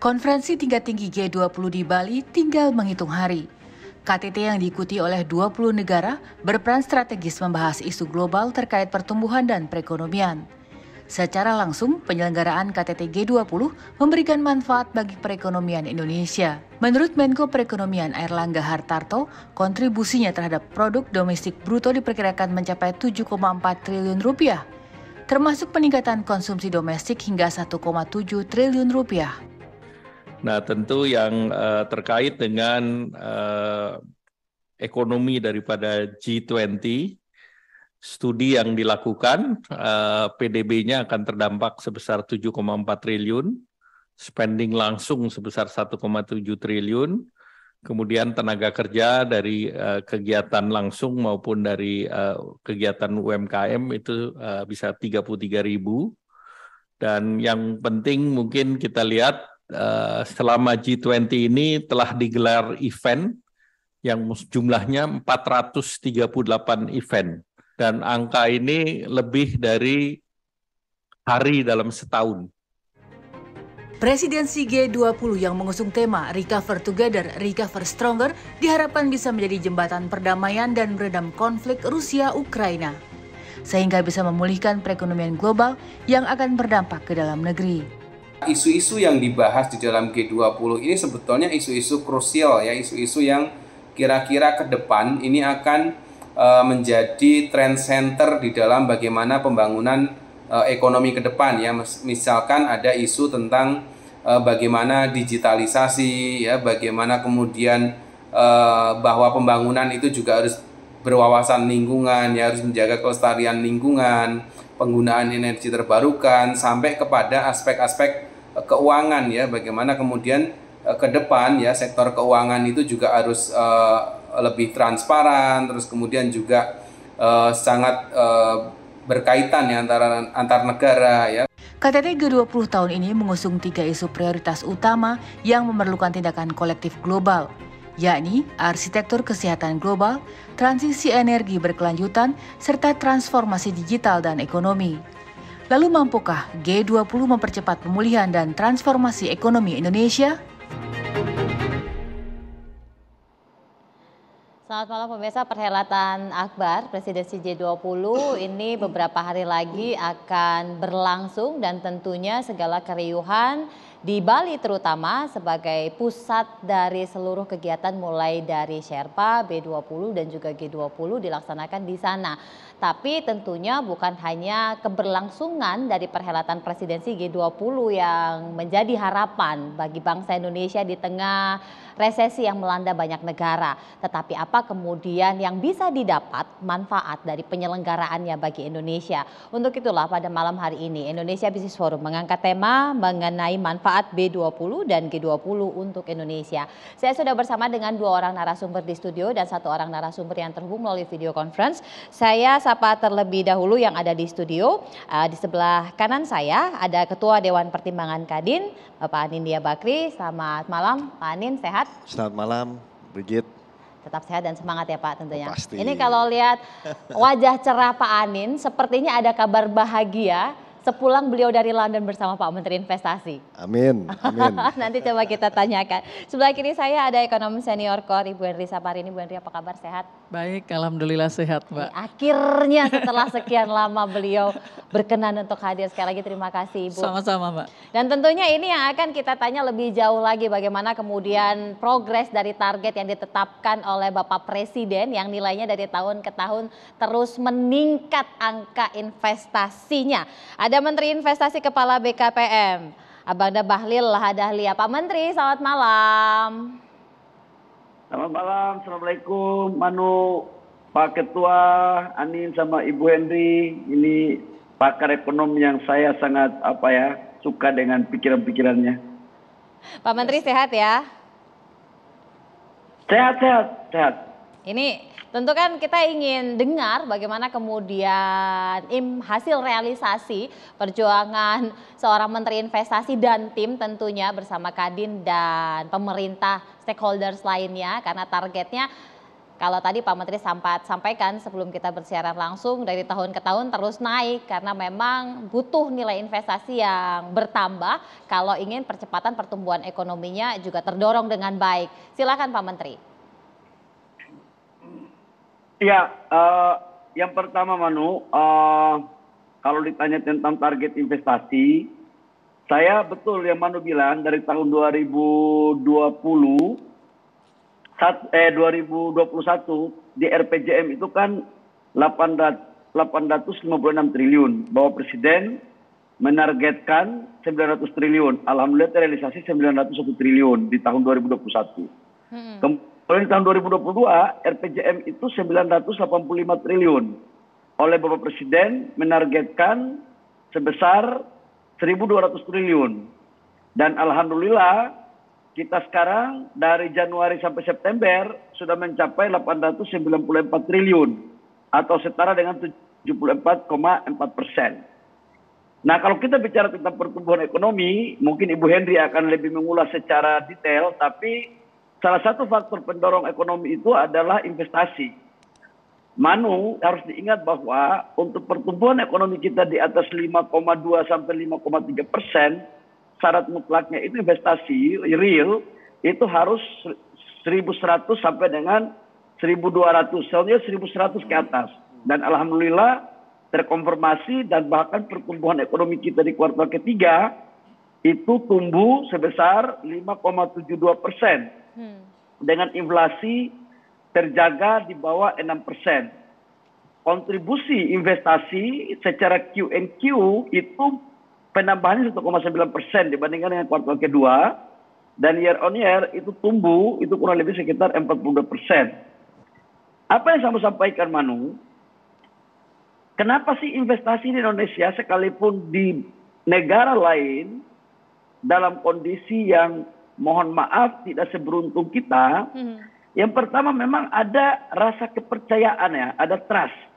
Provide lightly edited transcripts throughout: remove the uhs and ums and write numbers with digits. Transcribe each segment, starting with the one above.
Konferensi tingkat tinggi G20 di Bali tinggal menghitung hari. KTT yang diikuti oleh 20 negara berperan strategis membahas isu global terkait pertumbuhan dan perekonomian. Secara langsung, penyelenggaraan KTT G20 memberikan manfaat bagi perekonomian Indonesia. Menurut Menko Perekonomian Airlangga Hartarto, kontribusinya terhadap produk domestik bruto diperkirakan mencapai 7,4 triliun rupiah, termasuk peningkatan konsumsi domestik hingga 1,7 triliun rupiah. Nah, tentu yang terkait dengan ekonomi daripada G20, studi yang dilakukan, PDB-nya akan terdampak sebesar 7,4 triliun, spending langsung sebesar 1,7 triliun, kemudian tenaga kerja dari kegiatan langsung maupun dari kegiatan UMKM itu bisa 33.000. Dan yang penting mungkin kita lihat selama G20 ini telah digelar event yang jumlahnya 438 event. Dan angka ini lebih dari hari dalam setahun. Presidensi G20 yang mengusung tema Recover Together, Recover Stronger diharapkan bisa menjadi jembatan perdamaian dan meredam konflik Rusia-Ukraina, sehingga bisa memulihkan perekonomian global yang akan berdampak ke dalam negeri. Isu-isu yang dibahas di dalam G20 ini sebetulnya isu-isu krusial ya, isu-isu yang kira-kira ke depan ini akan menjadi trend center di dalam bagaimana pembangunan ekonomi ke depan ya. Misalkan ada isu tentang bagaimana digitalisasi ya, bagaimana kemudian bahwa pembangunan itu juga harus berwawasan lingkungan ya, harus menjaga kelestarian lingkungan, penggunaan energi terbarukan, sampai kepada aspek-aspek keuangan ya, bagaimana kemudian ke depan ya sektor keuangan itu juga harus lebih transparan, terus kemudian juga sangat berkaitan ya antar negara ya. KTT G20 tahun ini mengusung 3 isu prioritas utama yang memerlukan tindakan kolektif global, yakni arsitektur kesehatan global, transisi energi berkelanjutan, serta transformasi digital dan ekonomi. Lalu mampukah G20 mempercepat pemulihan dan transformasi ekonomi Indonesia? Selamat malam pemirsa, perhelatan Akbar Presidensi G20 ini beberapa hari lagi akan berlangsung dan tentunya segala keriuhan di Bali terutama sebagai pusat dari seluruh kegiatan mulai dari Sherpa, B20 dan juga G20 dilaksanakan di sana. Tapi tentunya bukan hanya keberlangsungan dari perhelatan presidensi G20 yang menjadi harapan bagi bangsa Indonesia di tengah resesi yang melanda banyak negara. Tetapi apa kemudian yang bisa didapat manfaat dari penyelenggaraannya bagi Indonesia? Untuk itulah pada malam hari ini Indonesia Business Forum mengangkat tema mengenai manfaat B20 dan G20 untuk Indonesia. Saya sudah bersama dengan 2 orang narasumber di studio dan 1 orang narasumber yang terhubung melalui video conference. Saya sapa terlebih dahulu yang ada di studio. Di sebelah kanan saya ada Ketua Dewan Pertimbangan Kadin, Bapak Anindya Bakri. Selamat malam Pak Anin, sehat? Selamat malam, Brigit. Tetap sehat dan semangat ya Pak tentunya. Pasti. Ini kalau lihat wajah cerah Pak Anin, sepertinya ada kabar bahagia sepulang beliau dari London bersama Pak Menteri Investasi. Amin, amin. Nanti coba kita tanyakan. Sebelah kiri saya ada ekonom senior KOR Ibu Henry Saparini. Bu Henry, apa kabar, sehat? Baik, alhamdulillah sehat Mbak. Akhirnya setelah sekian lama beliau berkenan untuk hadir. Sekali lagi terima kasih Ibu. Sama-sama Mbak. Dan tentunya ini yang akan kita tanya lebih jauh lagi bagaimana kemudian progres dari target yang ditetapkan oleh Bapak Presiden yang nilainya dari tahun ke tahun terus meningkat angka investasinya. Ada Menteri Investasi Kepala BKPM, Abangda Bahlil Lahadalia. Pak Menteri, selamat malam. Selamat malam, Assalamualaikum Manu, Pak Ketua Anin sama Ibu Henry. Ini pakar ekonom yang saya sangat suka dengan pikiran-pikirannya. Pak Menteri sehat ya? Sehat. Ini tentu kan kita ingin dengar bagaimana kemudian hasil realisasi perjuangan seorang Menteri Investasi dan tim tentunya bersama Kadin dan pemerintah stakeholders lainnya, karena targetnya Kalau tadi Pak Menteri sempat sampaikan sebelum kita bersiaran langsung, dari tahun ke tahun terus naik karena memang butuh nilai investasi yang bertambah kalau ingin percepatan pertumbuhan ekonominya juga terdorong dengan baik. Silakan Pak Menteri. Ya, yang pertama Manu, kalau ditanya tentang target investasi, saya betul yang Manu bilang dari tahun 2021 di RPJM itu kan 856 triliun. Bahwa Presiden menargetkan 900 triliun. Alhamdulillah terrealisasi 901 triliun di tahun 2021. Kemudian di tahun 2022 RPJM itu 985 triliun. Oleh Bapak Presiden menargetkan sebesar 1.200 triliun. Dan alhamdulillah kita sekarang dari Januari sampai September sudah mencapai 894 triliun atau setara dengan 74,4%. Nah, kalau kita bicara tentang pertumbuhan ekonomi, mungkin Ibu Henry akan lebih mengulas secara detail, tapi salah satu faktor pendorong ekonomi itu adalah investasi. Manu, harus diingat bahwa untuk pertumbuhan ekonomi kita di atas 5,2 sampai 5,3%, syarat mutlaknya itu investasi real itu harus 1.100 sampai dengan 1.200, soalnya 1.100 ke atas. Dan alhamdulillah terkonfirmasi dan bahkan pertumbuhan ekonomi kita di kuartal ketiga itu tumbuh sebesar 5,72% dengan inflasi terjaga di bawah 6%. Kontribusi investasi secara Q&Q itu penambahannya 1,9% dibandingkan dengan kuartal kedua, dan year on year itu tumbuh itu kurang lebih sekitar 42%. Apa yang saya mau sampaikan Manu, kenapa sih investasi di Indonesia sekalipun di negara lain dalam kondisi yang mohon maaf tidak seberuntung kita, yang pertama memang ada rasa kepercayaan ya, ada trust.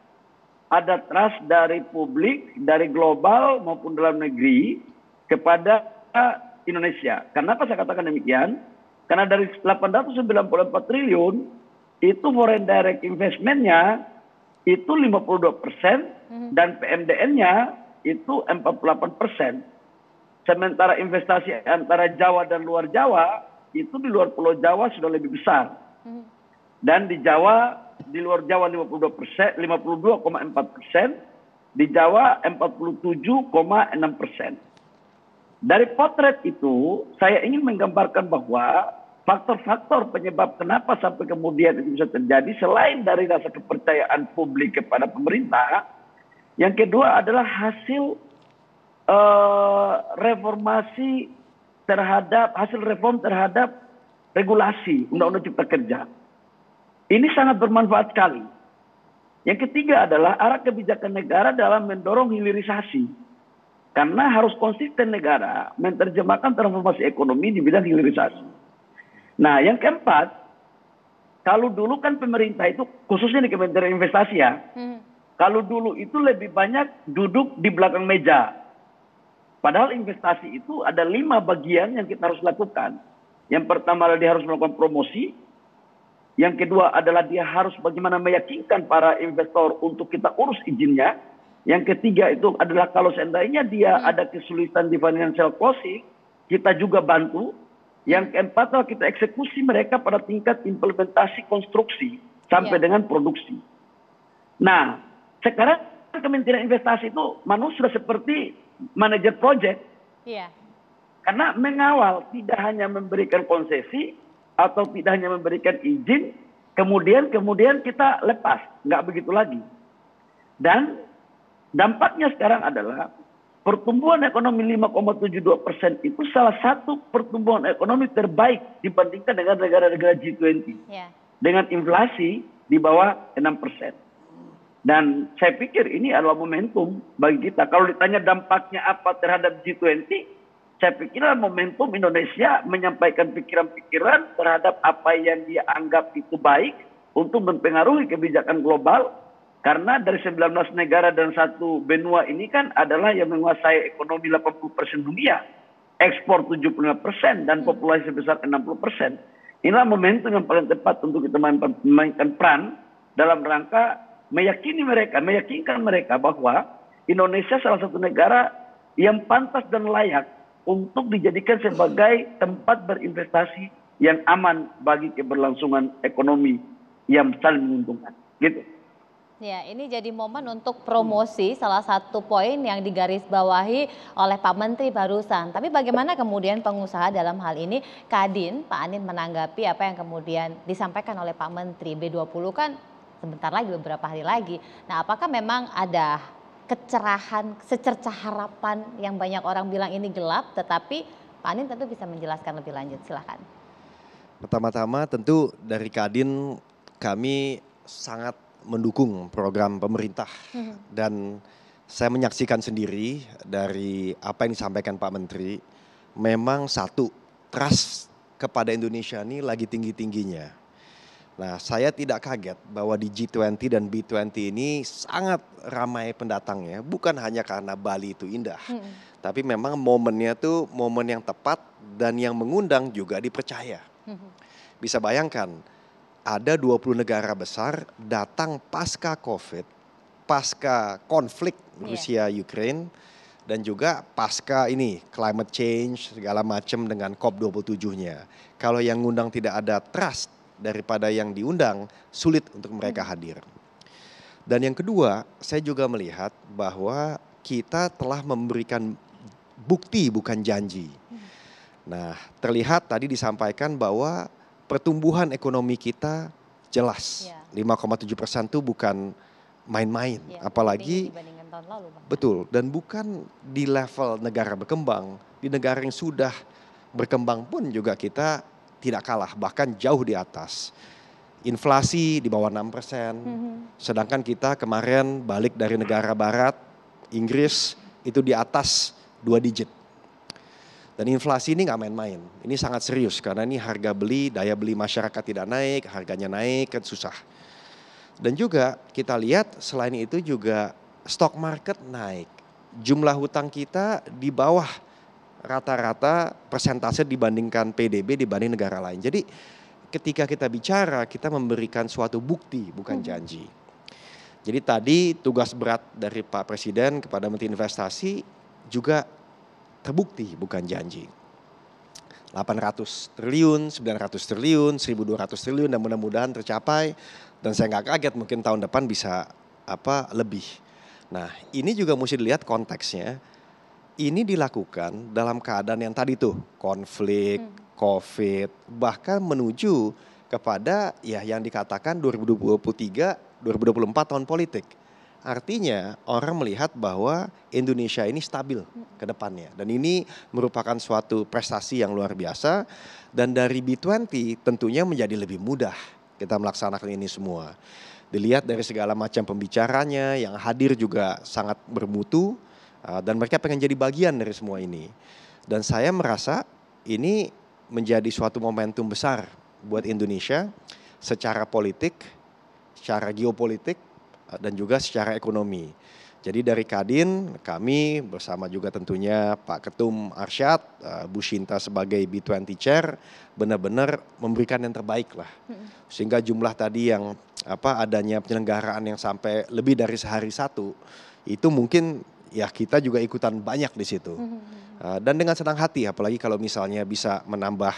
Ada trust dari publik, dari global maupun dalam negeri kepada Indonesia. Kenapa saya katakan demikian? Karena dari 894 triliun itu foreign direct investment-nya itu 52% dan PMDN-nya itu 48%. Sementara investasi antara Jawa dan luar Jawa itu di luar Pulau Jawa sudah lebih besar. Dan di Jawa, di luar Jawa 52%, 52,4%, di Jawa 47,6%. Dari potret itu, saya ingin menggambarkan bahwa faktor-faktor penyebab kenapa sampai kemudian itu bisa terjadi, selain dari rasa kepercayaan publik kepada pemerintah, yang kedua adalah hasil reformasi terhadap, hasil reform terhadap regulasi Undang-Undang Cipta Kerja. Ini sangat bermanfaat sekali. Yang ketiga adalah arah kebijakan negara dalam mendorong hilirisasi. Karena harus konsisten negara menerjemahkan transformasi ekonomi di bidang hilirisasi. Nah, yang keempat, kalau dulu kan pemerintah itu, khususnya di Kementerian Investasi ya, kalau dulu itu lebih banyak duduk di belakang meja. Padahal investasi itu ada 5 bagian yang kita harus lakukan. Yang pertama adalah dia harus melakukan promosi. Yang kedua adalah dia harus bagaimana meyakinkan para investor untuk kita urus izinnya. Yang ketiga itu adalah kalau seandainya dia ada kesulitan di financial closing, kita juga bantu. Yang keempat adalah kita eksekusi mereka pada tingkat implementasi konstruksi sampai dengan produksi. Nah, sekarang Kementerian Investasi itu sudah seperti manajer project. Karena mengawal, tidak hanya memberikan konsesi atau tidak hanya memberikan izin, kemudian kita lepas, nggak begitu lagi. Dan dampaknya sekarang adalah pertumbuhan ekonomi 5,72% itu salah satu pertumbuhan ekonomi terbaik dibandingkan dengan negara-negara G20. Dengan inflasi di bawah 6%. Dan saya pikir ini adalah momentum bagi kita. Kalau ditanya dampaknya apa terhadap G20, saya pikir momentum Indonesia menyampaikan pikiran-pikiran terhadap apa yang dia anggap itu baik untuk mempengaruhi kebijakan global. Karena dari 19 negara dan 1 benua ini kan adalah yang menguasai ekonomi 80% dunia. Ekspor 75% dan populasi sebesar 60%. Inilah momentum yang paling tepat untuk kita memainkan peran dalam rangka meyakinkan mereka bahwa Indonesia salah satu negara yang pantas dan layak untuk dijadikan sebagai tempat berinvestasi yang aman bagi keberlangsungan ekonomi yang saling menguntungkan. Gitu. Ya, ini jadi momen untuk promosi salah satu poin yang digarisbawahi oleh Pak Menteri barusan. Tapi bagaimana kemudian pengusaha dalam hal ini, Kadin, Pak Anin menanggapi apa yang kemudian disampaikan oleh Pak Menteri? B20 kan sebentar lagi, beberapa hari lagi. Nah, apakah memang ada kecerahan, secercah harapan yang banyak orang bilang ini gelap, tetapi Pak Anin tentu bisa menjelaskan lebih lanjut, silakan. Pertama-tama tentu dari Kadin kami sangat mendukung program pemerintah dan saya menyaksikan sendiri dari apa yang disampaikan Pak Menteri, memang satu, trust kepada Indonesia ini lagi tinggi-tingginya. Nah, saya tidak kaget bahwa di G20 dan B20 ini sangat ramai pendatangnya, bukan hanya karena Bali itu indah, tapi memang momennya tuh momen yang tepat dan yang mengundang juga dipercaya. Bisa bayangkan, ada 20 negara besar datang pasca COVID, pasca konflik Rusia-Ukraine, dan juga pasca ini climate change segala macam dengan COP27-nya. Kalau yang ngundang tidak ada trust daripada yang diundang, sulit untuk mereka hadir. Dan yang kedua, saya juga melihat bahwa kita telah memberikan bukti bukan janji. Nah, terlihat tadi disampaikan bahwa pertumbuhan ekonomi kita jelas, 5,7% itu bukan main-main, apalagi tahun lalu, Bang. Betul, dan bukan di level negara berkembang, di negara yang sudah berkembang pun juga kita tidak kalah, bahkan jauh di atas. Inflasi di bawah 6%, sedangkan kita kemarin balik dari negara barat, Inggris itu di atas 2 digit. Dan inflasi ini nggak main-main, ini sangat serius karena ini harga beli, daya beli masyarakat tidak naik, harganya naik kan susah. Dan juga kita lihat selain itu juga stock market naik, jumlah hutang kita di bawah rata-rata persentase dibandingkan PDB dibanding negara lain. Jadi ketika kita bicara kita memberikan suatu bukti bukan janji. Jadi tadi tugas berat dari Pak Presiden kepada Menteri Investasi juga terbukti bukan janji. 800 triliun, 900 triliun, 1.200 triliun dan mudah-mudahan tercapai. Dan saya nggak kaget mungkin tahun depan bisa lebih. Nah, ini juga mesti dilihat konteksnya. Ini dilakukan dalam keadaan yang tadi tuh konflik, COVID, bahkan menuju kepada ya yang dikatakan 2023, 2024 tahun politik. Artinya orang melihat bahwa Indonesia ini stabil ke depannya. Dan ini merupakan suatu prestasi yang luar biasa. Dan dari B20 tentunya menjadi lebih mudah kita melaksanakan ini semua. Dilihat dari segala macam pembicaranya yang hadir juga sangat bermutu. Dan mereka pengen jadi bagian dari semua ini. Dan saya merasa ini menjadi suatu momentum besar buat Indonesia secara politik, secara geopolitik, dan juga secara ekonomi. Jadi dari Kadin kami bersama juga tentunya Pak Ketum Arsyad, Bu Shinta sebagai B20 Chair benar-benar memberikan yang terbaik lah. Sehingga jumlah tadi yang adanya penyelenggaraan yang sampai lebih dari sehari satu itu mungkin ya kita juga ikutan banyak di situ. Dan dengan senang hati apalagi kalau misalnya bisa menambah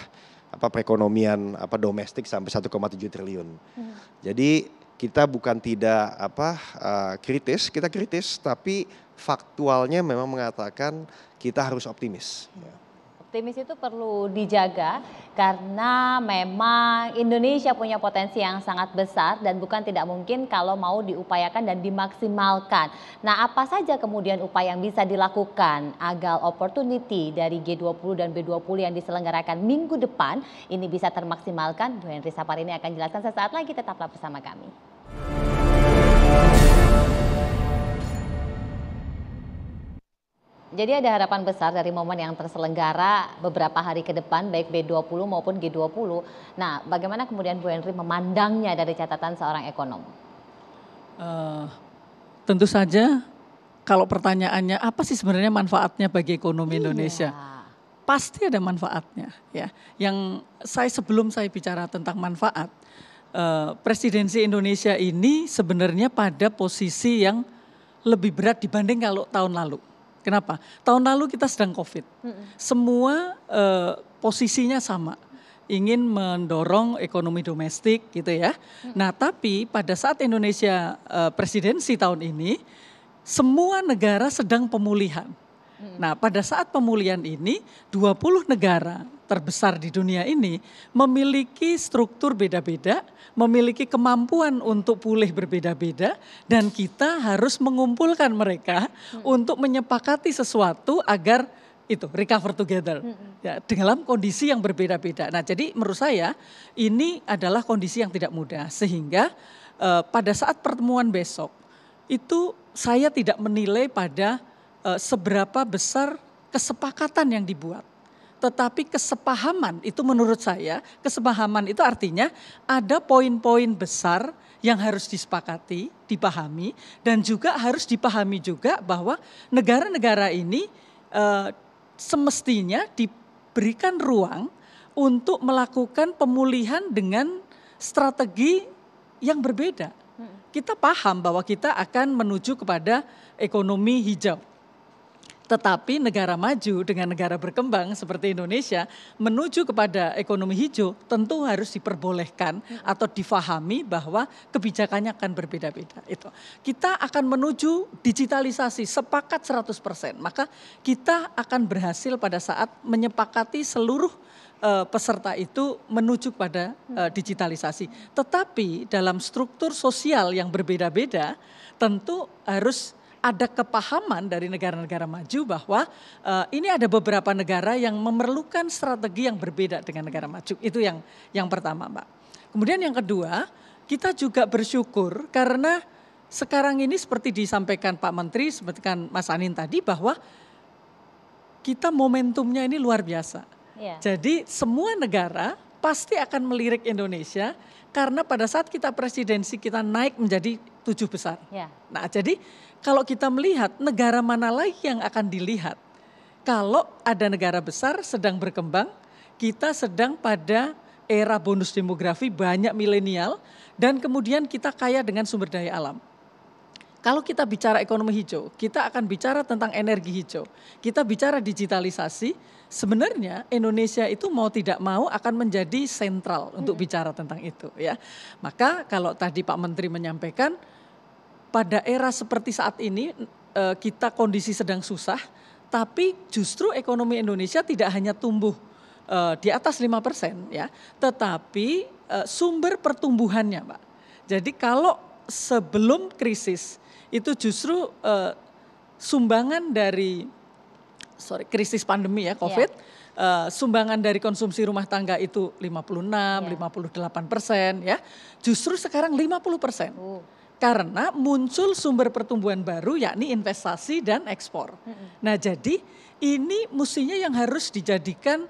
perekonomian domestik sampai 1,7 triliun. Jadi kita bukan tidak kritis, kita kritis, tapi faktualnya memang mengatakan kita harus optimis. Optimis itu perlu dijaga karena memang Indonesia punya potensi yang sangat besar dan bukan tidak mungkin kalau mau diupayakan dan dimaksimalkan. Nah, apa saja kemudian upaya yang bisa dilakukan agar opportunity dari G20 dan B20 yang diselenggarakan minggu depan ini bisa termaksimalkan? Bu Henry Saparini akan jelaskan sesaat lagi, tetaplah bersama kami. Jadi ada harapan besar dari momen yang terselenggara beberapa hari ke depan baik B20 maupun G20. Nah, bagaimana kemudian Bu Henry memandangnya dari catatan seorang ekonom? Tentu saja kalau pertanyaannya apa sih sebenarnya manfaatnya bagi ekonomi Indonesia? pasti ada manfaatnya ya. Yang sebelum saya bicara tentang manfaat, presidensi Indonesia ini sebenarnya pada posisi yang lebih berat dibanding kalau tahun lalu. Kenapa? Tahun lalu kita sedang COVID. Semua posisinya sama, ingin mendorong ekonomi domestik gitu ya. Nah, tapi pada saat Indonesia presidensi tahun ini, semua negara sedang pemulihan. Nah, pada saat pemulihan ini 20 negara terbesar di dunia ini memiliki struktur beda-beda, memiliki kemampuan untuk pulih berbeda-beda, dan kita harus mengumpulkan mereka untuk menyepakati sesuatu agar itu recover together ya, dalam kondisi yang berbeda-beda. Nah, jadi menurut saya ini adalah kondisi yang tidak mudah, sehingga pada saat pertemuan besok itu saya tidak menilai pada seberapa besar kesepakatan yang dibuat. Tetapi kesepahaman itu menurut saya, kesepahaman itu artinya ada poin-poin besar yang harus disepakati, dipahami, dan juga harus dipahami juga bahwa negara-negara ini semestinya diberikan ruang untuk melakukan pemulihan dengan strategi yang berbeda. Kita paham bahwa kita akan menuju kepada ekonomi hijau. Tetapi negara maju dengan negara berkembang seperti Indonesia menuju kepada ekonomi hijau tentu harus diperbolehkan atau difahami bahwa kebijakannya akan berbeda-beda. Itu. Kita akan menuju digitalisasi sepakat 100%. Maka kita akan berhasil pada saat menyepakati seluruh peserta itu menuju pada digitalisasi. Tetapi dalam struktur sosial yang berbeda-beda tentu harus ada kepahaman dari negara-negara maju bahwa ini ada beberapa negara yang memerlukan strategi yang berbeda dengan negara maju. Itu yang pertama, Mbak. Kemudian yang kedua, kita juga bersyukur karena sekarang ini seperti disampaikan Pak Menteri, seperti kan Mas Anin tadi, bahwa kita momentumnya ini luar biasa. Yeah. Jadi semua negara pasti akan melirik Indonesia karena pada saat kita presidensi kita naik menjadi 7 besar. Yeah. Nah, jadi kalau kita melihat negara mana lagi yang akan dilihat, kalau ada negara besar sedang berkembang, kita sedang pada era bonus demografi, banyak milenial, dan kemudian kita kaya dengan sumber daya alam. Kalau kita bicara ekonomi hijau, kita akan bicara tentang energi hijau, kita bicara digitalisasi, sebenarnya Indonesia itu mau tidak mau akan menjadi sentral untuk bicara tentang itu. Ya. Maka kalau tadi Pak Menteri menyampaikan, pada era seperti saat ini kita kondisi sedang susah, tapi justru ekonomi Indonesia tidak hanya tumbuh di atas 5% ya, tetapi sumber pertumbuhannya, Pak. Jadi kalau sebelum krisis itu justru sumbangan dari krisis pandemi ya COVID, sumbangan dari konsumsi rumah tangga itu 56-58% ya, justru sekarang 50%. Karena muncul sumber pertumbuhan baru yakni investasi dan ekspor. Nah, jadi ini mestinya yang harus dijadikan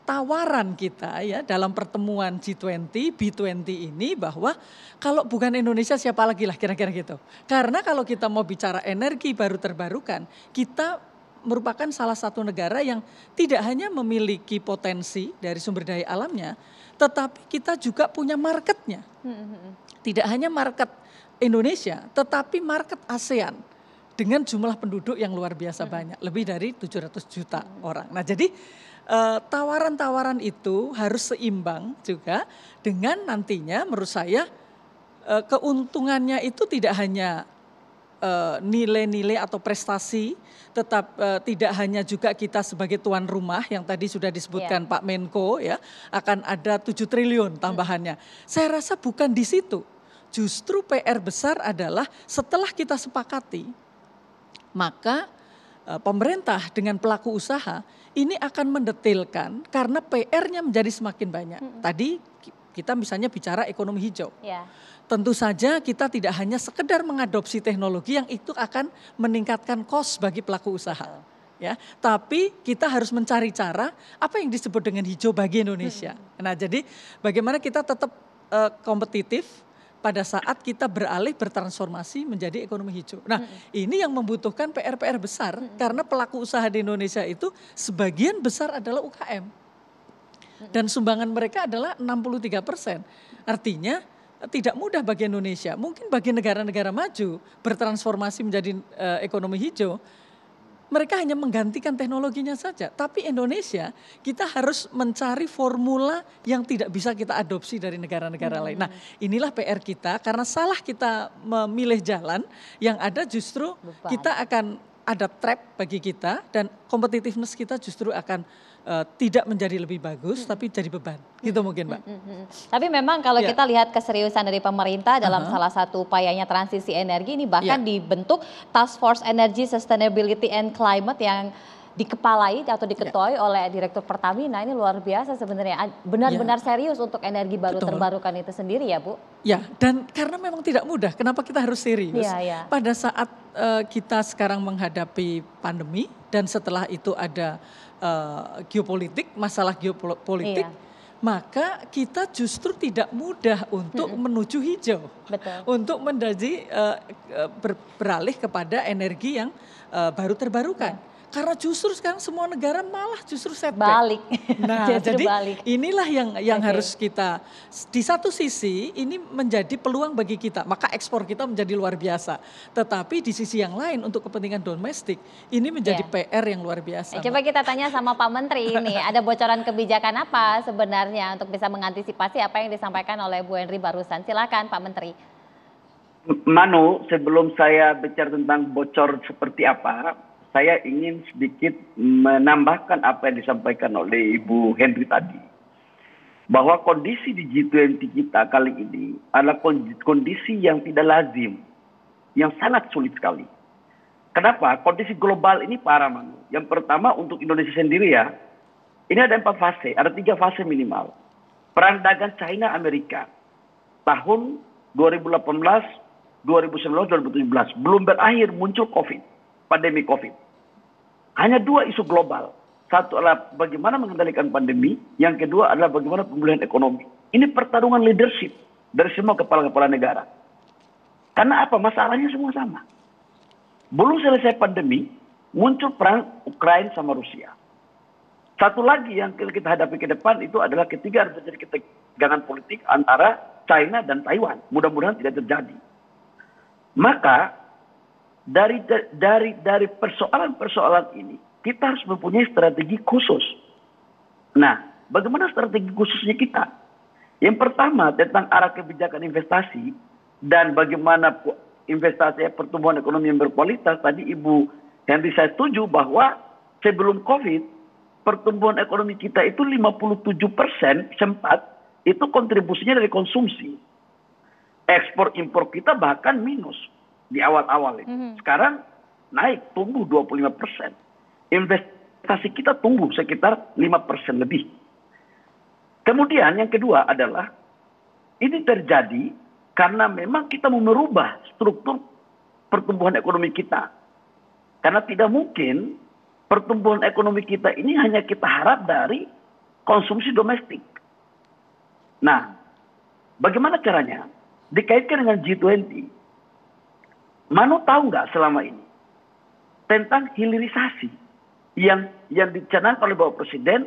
tawaran kita ya dalam pertemuan G20, B20 ini, bahwa kalau bukan Indonesia siapa lagi lah kira-kira gitu. Karena kalau kita mau bicara energi baru terbarukan, kita merupakan salah satu negara yang tidak hanya memiliki potensi dari sumber daya alamnya, tetapi kita juga punya marketnya. Tidak hanya market Indonesia, tetapi market ASEAN dengan jumlah penduduk yang luar biasa banyak, lebih dari 700 juta orang. Nah, jadi tawaran-tawaran itu harus seimbang juga dengan nantinya menurut saya keuntungannya itu tidak hanya nilai-nilai atau prestasi, tetap tidak hanya juga kita sebagai tuan rumah yang tadi sudah disebutkan Pak Menko ya, akan ada 7 triliun tambahannya. Saya rasa bukan di situ. Justru PR besar adalah setelah kita sepakati, maka pemerintah dengan pelaku usaha ini akan mendetailkan karena PR-nya menjadi semakin banyak. Tadi kita misalnya bicara ekonomi hijau. Tentu saja kita tidak hanya sekedar mengadopsi teknologi yang itu akan meningkatkan cost bagi pelaku usaha. Ya, tapi kita harus mencari cara apa yang disebut dengan hijau bagi Indonesia. Nah, jadi bagaimana kita tetap kompetitif pada saat kita bertransformasi menjadi ekonomi hijau. Nah, ini yang membutuhkan PR-PR besar karena pelaku usaha di Indonesia itu sebagian besar adalah UKM. Dan sumbangan mereka adalah 63%. Artinya tidak mudah bagi Indonesia. Mungkin bagi negara-negara maju bertransformasi menjadi ekonomi hijau, mereka hanya menggantikan teknologinya saja. Tapi Indonesia, kita harus mencari formula yang tidak bisa kita adopsi dari negara-negara lain. Nah, inilah PR kita, karena salah kita memilih jalan, yang ada justru kita akan ada trap bagi kita, dan competitiveness kita justru akan tidak menjadi lebih bagus, tapi jadi beban. Gitu mungkin, Mbak. Tapi memang kalau kita lihat keseriusan dari pemerintah dalam salah satu upayanya transisi energi ini, bahkan dibentuk Task Force Energy Sustainability and Climate yang dikepalai atau diketuai oleh Direktur Pertamina. Ini luar biasa sebenarnya, benar-benar serius untuk energi baru terbarukan itu sendiri ya, Bu? Ya, dan karena memang tidak mudah, kenapa kita harus serius? Pada saat kita sekarang menghadapi pandemi dan setelah itu ada geopolitik, masalah geopolitik, maka kita justru tidak mudah untuk menuju hijau, untuk menjadi beralih kepada energi yang baru terbarukan. Karena justru sekarang semua negara malah justru setback. Balik. Nah, jadi inilah yang harus kita, di satu sisi ini menjadi peluang bagi kita, maka ekspor kita menjadi luar biasa. Tetapi di sisi yang lain untuk kepentingan domestik, ini menjadi PR yang luar biasa. Coba kita tanya sama Pak Menteri ini, ada bocoran kebijakan apa sebenarnya untuk bisa mengantisipasi apa yang disampaikan oleh Bu Henry barusan. Silakan Pak Menteri. Manu, sebelum saya bicara tentang bocor seperti apa, saya ingin sedikit menambahkan apa yang disampaikan oleh Ibu Henry tadi. Bahwa kondisi di G20 kita kali ini adalah kondisi yang tidak lazim, yang sangat sulit sekali. Kenapa? Kondisi global ini parah, Manu. Yang pertama untuk Indonesia sendiri ya, ini ada 4 fase, ada 3 fase minimal. Perang dagang China-Amerika tahun 2018, 2019, 2017. Belum berakhir muncul COVID, pandemi COVID. Hanya 2 isu global. Satu adalah bagaimana mengendalikan pandemi, yang kedua adalah bagaimana pemulihan ekonomi. Ini pertarungan leadership dari semua kepala-kepala negara. Karena apa? Masalahnya semua sama. Belum selesai pandemi, muncul perang Ukraina sama Rusia. Satu lagi yang kita hadapi ke depan itu adalah ketiga ada terjadi ketegangan politik antara China dan Taiwan. Mudah-mudahan tidak terjadi. Maka dari persoalan-persoalan ini kita harus mempunyai strategi khusus. Nah, bagaimana strategi khususnya kita? Yang pertama tentang arah kebijakan investasi dan bagaimana investasi pertumbuhan ekonomi yang berkualitas. Tadi Ibu Henry saya setuju bahwa sebelum COVID pertumbuhan ekonomi kita itu 57% sempat itu kontribusinya dari konsumsi. Ekspor impor kita bahkan minus di awal-awal itu. Sekarang naik, tumbuh 25%. Investasi kita tumbuh sekitar 5% lebih. Kemudian yang kedua adalah, ini terjadi karena memang kita mau merubah struktur pertumbuhan ekonomi kita. Karena tidak mungkin pertumbuhan ekonomi kita ini hanya kita harap dari konsumsi domestik. Nah, bagaimana caranya? Dikaitkan dengan G20. Manu tahu nggak selama ini tentang hilirisasi yang dicanangkan oleh Bapak Presiden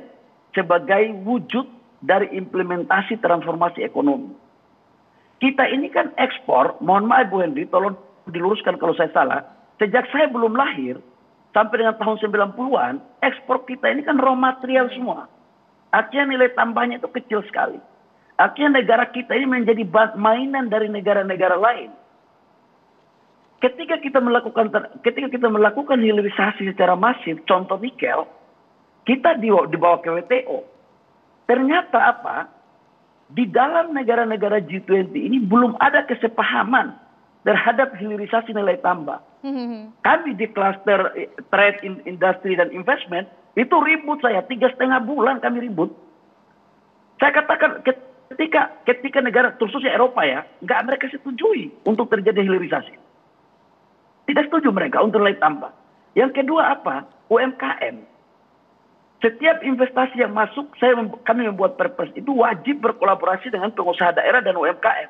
sebagai wujud dari implementasi transformasi ekonomi. Kita ini kan ekspor, mohon maaf Bu Henry, tolong diluruskan kalau saya salah, sejak saya belum lahir sampai dengan tahun 90-an, ekspor kita ini kan raw material semua. Artinya nilai tambahnya itu kecil sekali. Artinya negara kita ini menjadi mainan dari negara-negara lain. Ketika kita melakukan hilirisasi secara masif, contoh nikel, kita dibawa ke WTO. Ternyata apa? Di dalam negara-negara G20 ini belum ada kesepahaman terhadap hilirisasi nilai tambah. Kami di cluster trade, industry dan investment itu ribut 3,5 bulan kami ribut. Saya katakan ketika negara khususnya Eropa ya, nggak mereka setujui untuk terjadi hilirisasi. Tidak setuju mereka untuk nilai tambah. Yang kedua apa? UMKM. Setiap investasi yang masuk, kami membuat perpres itu wajib berkolaborasi dengan pengusaha daerah dan UMKM.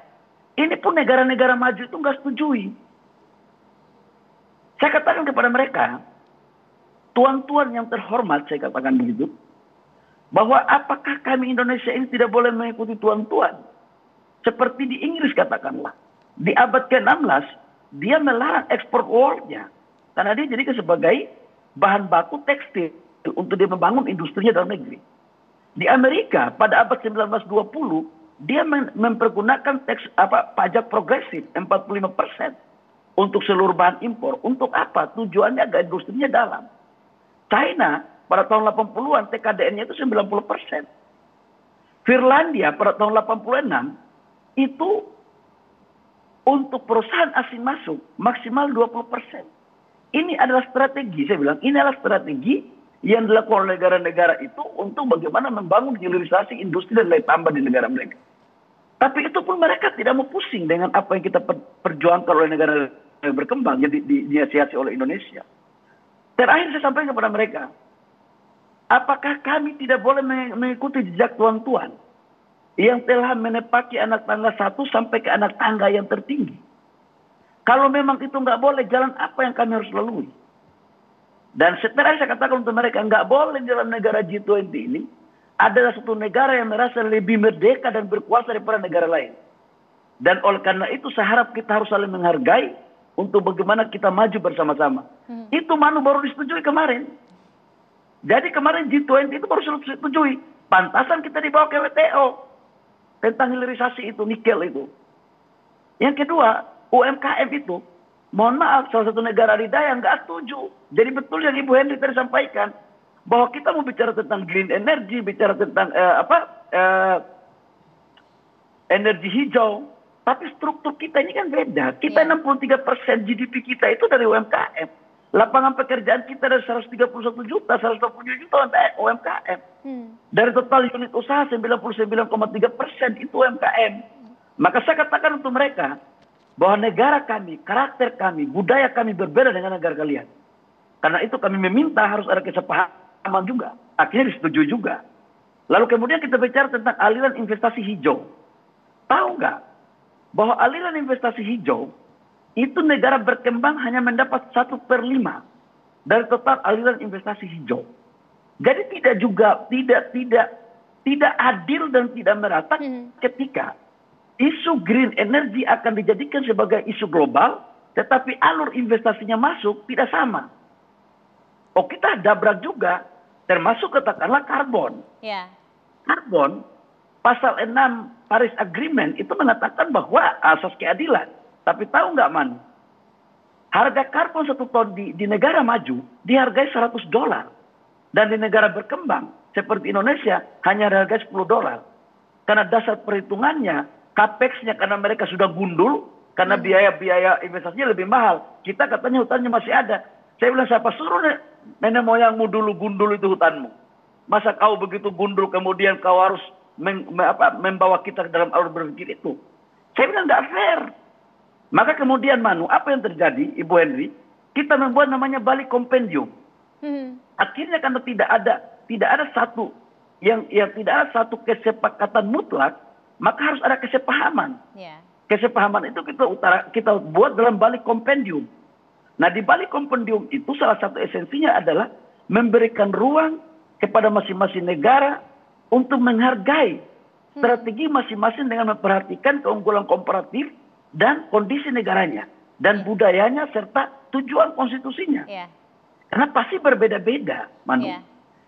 Ini pun negara-negara maju itu nggak setujui. Saya katakan kepada mereka, tuan-tuan yang terhormat, saya katakan begitu, bahwa apakah kami Indonesia ini tidak boleh mengikuti tuan-tuan? Seperti di Inggris katakanlah. Di abad ke-16, dia melarang ekspor woolnya. Karena dia jadikan sebagai bahan baku tekstil untuk dia membangun industrinya dalam negeri. Di Amerika pada abad 1920, dia mempergunakan pajak progresif 45% untuk seluruh bahan impor. Untuk apa? Tujuannya agar industrinya dalam. China pada tahun 80-an TKDN-nya itu 90%. Finlandia pada tahun 86 itu untuk perusahaan asing masuk maksimal 20%. Ini adalah strategi, saya bilang, ini adalah strategi yang dilakukan oleh negara-negara itu untuk bagaimana membangun hilirisasi industri dan nilai tambah di negara mereka. Tapi itu pun mereka tidak mau pusing dengan apa yang kita perjuangkan oleh negara yang berkembang, yang diasiasi oleh Indonesia. Terakhir saya sampaikan kepada mereka, apakah kami tidak boleh mengikuti jejak tuan-tuan yang telah menepaki anak tangga 1 sampai ke anak tangga yang tertinggi? Kalau memang itu nggak boleh, jalan apa yang kami harus lalui? Dan setelah saya katakan untuk mereka, nggak boleh dalam negara G20 ini adalah satu negara yang merasa lebih merdeka dan berkuasa daripada negara lain. Dan oleh karena itu saya harap kita harus saling menghargai untuk bagaimana kita maju bersama-sama. Itu baru disetujui kemarin. Jadi kemarin G20 itu baru disetujui. Pantasan kita dibawa ke WTO. Tentang hilirisasi itu, nikel itu. Yang kedua, UMKM itu, mohon maaf, salah satu negara adidaya nggak setuju. Jadi betul yang Ibu Henry tadi sampaikan, bahwa kita mau bicara tentang green energy, bicara tentang energi hijau, tapi struktur kita ini kan beda. Kita 63% GDP kita itu dari UMKM. Lapangan pekerjaan kita dari 131 juta, 120 juta UMKM. Dari total unit usaha 99,3% itu UMKM. Maka saya katakan untuk mereka bahwa negara kami, karakter kami, budaya kami berbeda dengan negara kalian. Karena itu kami meminta harus ada kesepahaman juga. Akhirnya disetujui juga. Lalu kemudian kita bicara tentang aliran investasi hijau. Tahu nggak bahwa aliran investasi hijau itu negara berkembang hanya mendapat 1/5 dari total aliran investasi hijau. Jadi tidak adil dan tidak merata ketika isu green energy akan dijadikan sebagai isu global, tetapi alur investasinya masuk tidak sama. Oh, kita dabrak juga, termasuk katakanlah karbon. Karbon, pasal 6 Paris Agreement itu mengatakan bahwa asas keadilan. Tapi tahu nggak, Man? Harga karbon 1 ton di negara maju dihargai $100. Dan di negara berkembang seperti Indonesia hanya harga $10. Karena dasar perhitungannya, capex-nya karena mereka sudah gundul, karena biaya investasinya lebih mahal. Kita katanya hutannya masih ada. Saya bilang, siapa suruh nenek moyangmu dulu gundul itu hutanmu? Masa kau begitu gundul kemudian kau harus membawa kita ke dalam alur berpikir itu? Saya bilang nggak fair. Maka kemudian apa yang terjadi, Ibu Henry? Kita membuat namanya Bali Compendium. Akhirnya karena tidak ada satu kesepakatan mutlak, maka harus ada kesepahaman. Kesepahaman itu kita buat dalam Bali Compendium. Nah, di Bali Compendium itu salah satu esensinya adalah memberikan ruang kepada masing-masing negara untuk menghargai strategi masing-masing dengan memperhatikan keunggulan komparatif dan kondisi negaranya dan budayanya serta tujuan konstitusinya. Karena pasti berbeda-beda, Manu.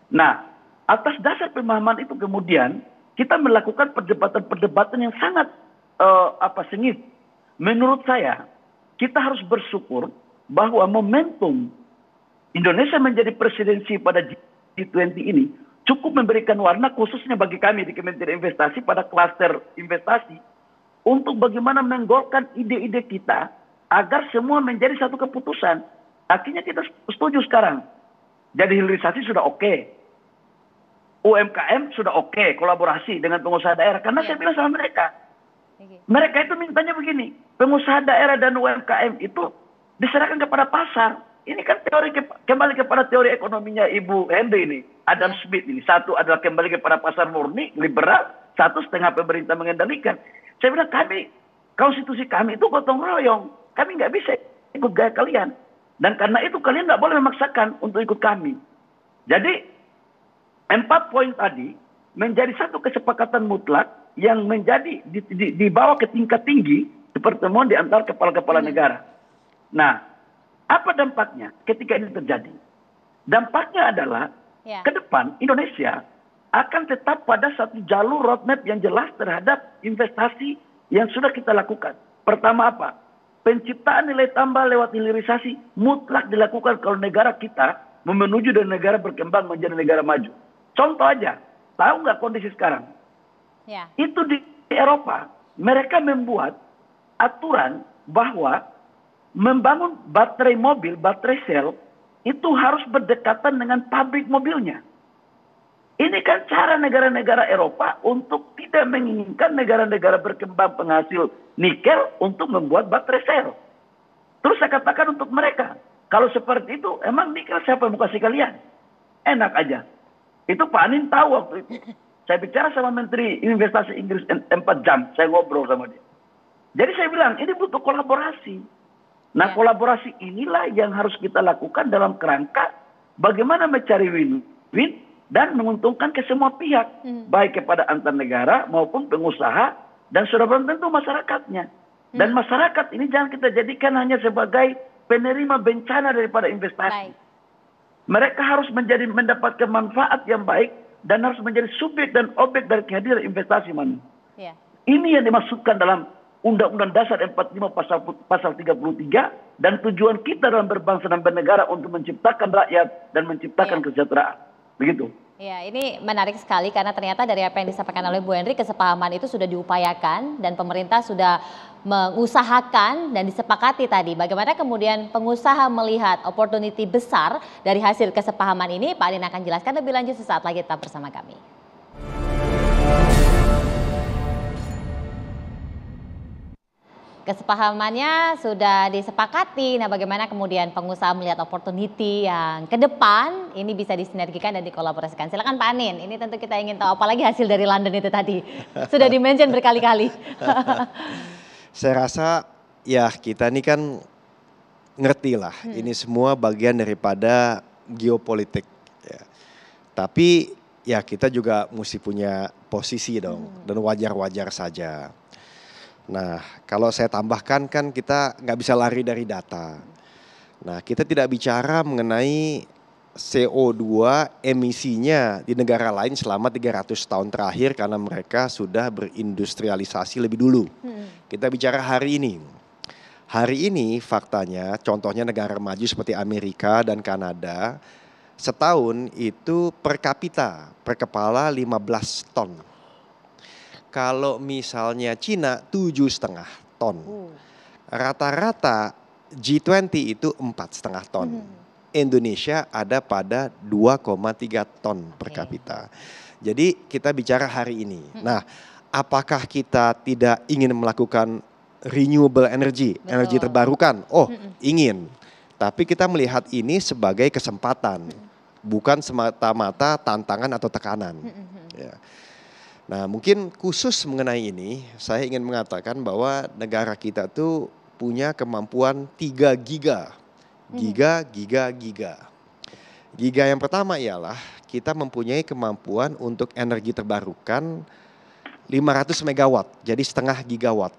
Nah, atas dasar pemahaman itu kemudian kita melakukan perdebatan yang sangat sengit. Menurut saya, kita harus bersyukur bahwa momentum Indonesia menjadi presidensi pada G20 ini cukup memberikan warna khususnya bagi kami di Kementerian Investasi pada klaster investasi untuk bagaimana menggolkan ide-ide kita agar semua menjadi satu keputusan. Akhirnya kita setuju sekarang. Jadi hilirisasi sudah oke. UMKM sudah oke, kolaborasi dengan pengusaha daerah. Karena saya bilang sama mereka, mereka itu mintanya begini, pengusaha daerah dan UMKM itu diserahkan kepada pasar. Ini kan teori kembali kepada teori ekonominya Ibu Henry ini, Adam Smith ini. Satu adalah kembali kepada pasar murni, liberal, 1/2 pemerintah mengendalikan. Saya bilang konstitusi kami itu gotong royong. Kami nggak bisa ikut gaya kalian. Dan karena itu kalian nggak boleh memaksakan untuk ikut kami. Jadi 4 poin tadi menjadi satu kesepakatan mutlak yang menjadi dibawa ke tingkat tinggi di pertemuan di antara kepala-kepala negara. Nah, apa dampaknya ketika ini terjadi? Dampaknya adalah ke depan Indonesia akan tetap pada satu jalur roadmap yang jelas terhadap investasi yang sudah kita lakukan. Pertama apa? Penciptaan nilai tambah lewat hilirisasi mutlak dilakukan kalau negara kita menuju dari negara berkembang menjadi negara maju. Contoh aja, tahu nggak kondisi sekarang? Itu di Eropa, mereka membuat aturan bahwa membangun baterai mobil, baterai sel, itu harus berdekatan dengan pabrik mobilnya. Ini kan cara negara-negara Eropa untuk tidak menginginkan negara-negara berkembang penghasil nikel untuk membuat baterai sel. Terus saya katakan untuk mereka, kalau seperti itu, emang nikel siapa yang mau kasih kalian? Enak aja. Itu Pak Anin tahu waktu itu. Saya bicara sama Menteri Investasi Inggris 4 jam, saya ngobrol sama dia. Jadi saya bilang, ini butuh kolaborasi. Nah, kolaborasi inilah yang harus kita lakukan dalam kerangka bagaimana mencari win-win dan menguntungkan ke semua pihak, baik kepada antar negara maupun pengusaha dan sudah belum tentu masyarakatnya. Dan masyarakat ini jangan kita jadikan hanya sebagai penerima bencana daripada investasi. Mereka harus mendapatkan manfaat yang baik dan harus menjadi subjek dan objek dari kehadiran investasi manusia. Ini yang dimaksudkan dalam Undang-Undang Dasar 45 pasal 33 dan tujuan kita dalam berbangsa dan bernegara untuk menciptakan rakyat dan menciptakan kesejahteraan. Begitu. Ya, ini menarik sekali karena ternyata dari apa yang disampaikan oleh Bu Henry, kesepahaman itu sudah diupayakan dan pemerintah sudah mengusahakan dan disepakati tadi. Bagaimana kemudian pengusaha melihat opportunity besar dari hasil kesepahaman ini, Pak Anin akan jelaskan lebih lanjut sesaat lagi, tetap bersama kami. Kesepahamannya sudah disepakati. Nah, bagaimana kemudian pengusaha melihat opportunity yang ke depan ini bisa disinergikan dan dikolaborasikan. Silakan Pak Anin. Ini tentu kita ingin tahu apalagi hasil dari London itu tadi. Sudah di-mention berkali-kali. Saya rasa ya kita ini kan ngerti lah. Ini semua bagian daripada geopolitik. Ya. Tapi ya kita juga mesti punya posisi dong. Dan wajar-wajar saja. Nah, kalau saya tambahkan kan kita nggak bisa lari dari data. Nah, kita tidak bicara mengenai CO2 emisinya di negara lain selama 300 tahun terakhir karena mereka sudah berindustrialisasi lebih dulu. Kita bicara hari ini. Hari ini faktanya, contohnya negara maju seperti Amerika dan Kanada, setahun itu per kapita, per kepala 15 ton. Kalau misalnya Cina 7,5 ton. Rata-rata G20 itu 4,5 ton. Indonesia ada pada 2,3 ton per kapita. Jadi kita bicara hari ini. Nah, apakah kita tidak ingin melakukan renewable energy, energi terbarukan? Oh, ingin. Tapi kita melihat ini sebagai kesempatan, bukan semata-mata tantangan atau tekanan. Ya. Nah, mungkin khusus mengenai ini, saya ingin mengatakan bahwa negara kita tuh punya kemampuan 3 giga. Giga. Giga yang pertama ialah kita mempunyai kemampuan untuk energi terbarukan 500 megawatt, jadi setengah gigawatt.